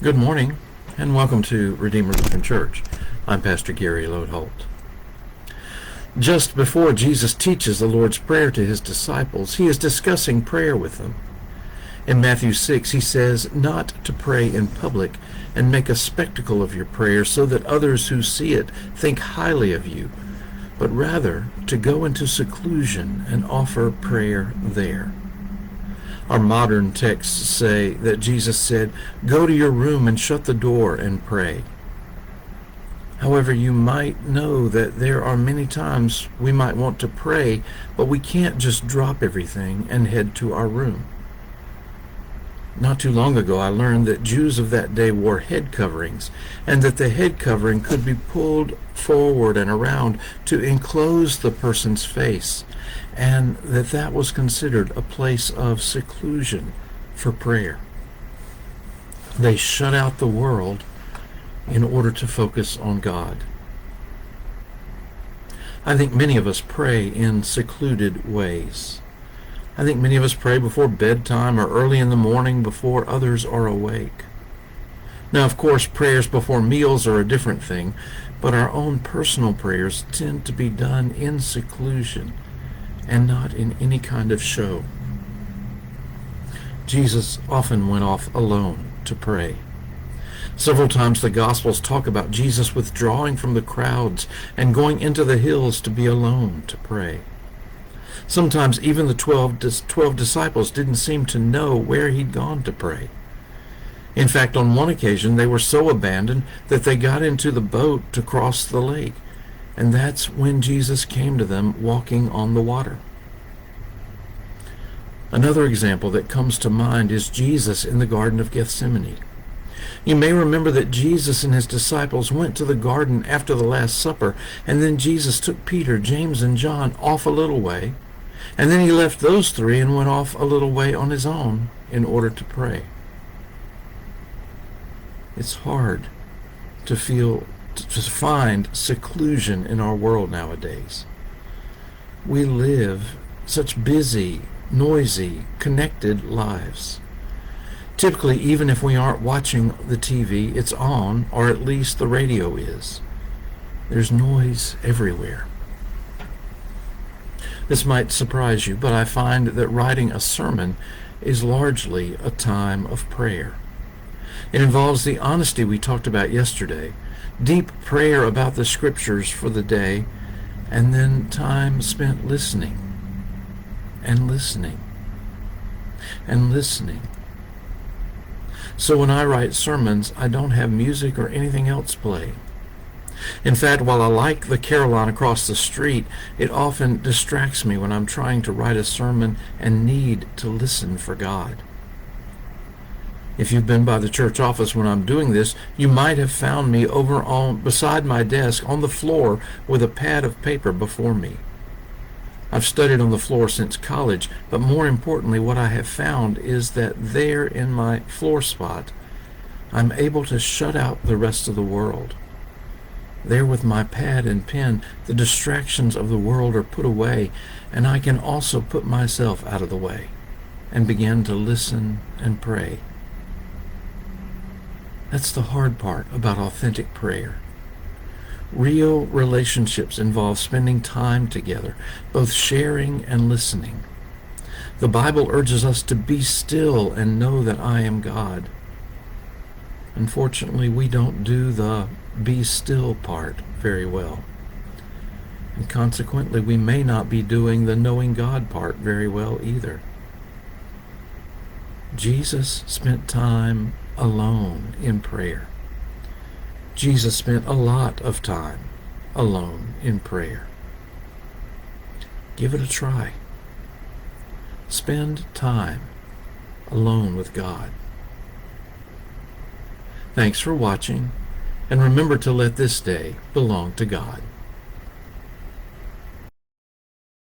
Good morning, and welcome to Redeemer Lutheran Church. I'm Pastor Gary Lodeholt. Just before Jesus teaches the Lord's Prayer to his disciples, he is discussing prayer with them. In Matthew 6, he says not to pray in public and make a spectacle of your prayer so that others who see it think highly of you, but rather to go into seclusion and offer prayer there. Our modern texts say that Jesus said, "Go to your room and shut the door and pray." However, you might know that there are many times we might want to pray, but we can't just drop everything and head to our room. Not too long ago, I learned that Jews of that day wore head coverings, and that the head covering could be pulled forward and around to enclose the person's face, and that was considered a place of seclusion for prayer. They shut out the world in order to focus on God. I think many of us pray in secluded ways. I think many of us pray before bedtime or early in the morning before others are awake. Now, of course, prayers before meals are a different thing, but our own personal prayers tend to be done in seclusion and not in any kind of show. Jesus often went off alone to pray. Several times the Gospels talk about Jesus withdrawing from the crowds and going into the hills to be alone to pray. Sometimes even the 12 disciples didn't seem to know where he'd gone to pray. In fact, on one occasion, they were so abandoned that they got into the boat to cross the lake, and that's when Jesus came to them walking on the water. Another example that comes to mind is Jesus in the Garden of Gethsemane. You may remember that Jesus and his disciples went to the garden after the Last Supper, and then Jesus took Peter, James, and John off a little way, and then he left those three and went off a little way on his own in order to pray. It's hard to find seclusion in our world nowadays. We live such busy, noisy, connected lives. Typically, even if we aren't watching the TV, it's on, or at least the radio is. There's noise everywhere. This might surprise you, but I find that writing a sermon is largely a time of prayer. It involves the honesty we talked about yesterday, deep prayer about the scriptures for the day, and then time spent listening and listening and listening. So when I write sermons, I don't have music or anything else playing. In fact, while I like the carol line across the street, it often distracts me when I'm trying to write a sermon and need to listen for God. If you've been by the church office when I'm doing this, you might have found me beside my desk on the floor with a pad of paper before me. I've studied on the floor since college, but more importantly, what I have found is that there in my floor spot, I'm able to shut out the rest of the world. There with my pad and pen, the distractions of the world are put away, and I can also put myself out of the way and begin to listen and pray. That's the hard part about authentic prayer. Real relationships involve spending time together, both sharing and listening. The Bible urges us to be still and know that I am God. Unfortunately, we don't do the be still part very well. And consequently, we may not be doing the knowing God part very well either. Jesus spent time alone in prayer. Jesus spent a lot of time alone in prayer. Give it a try. Spend time alone with God. Thanks for watching, and remember to let this day belong to God.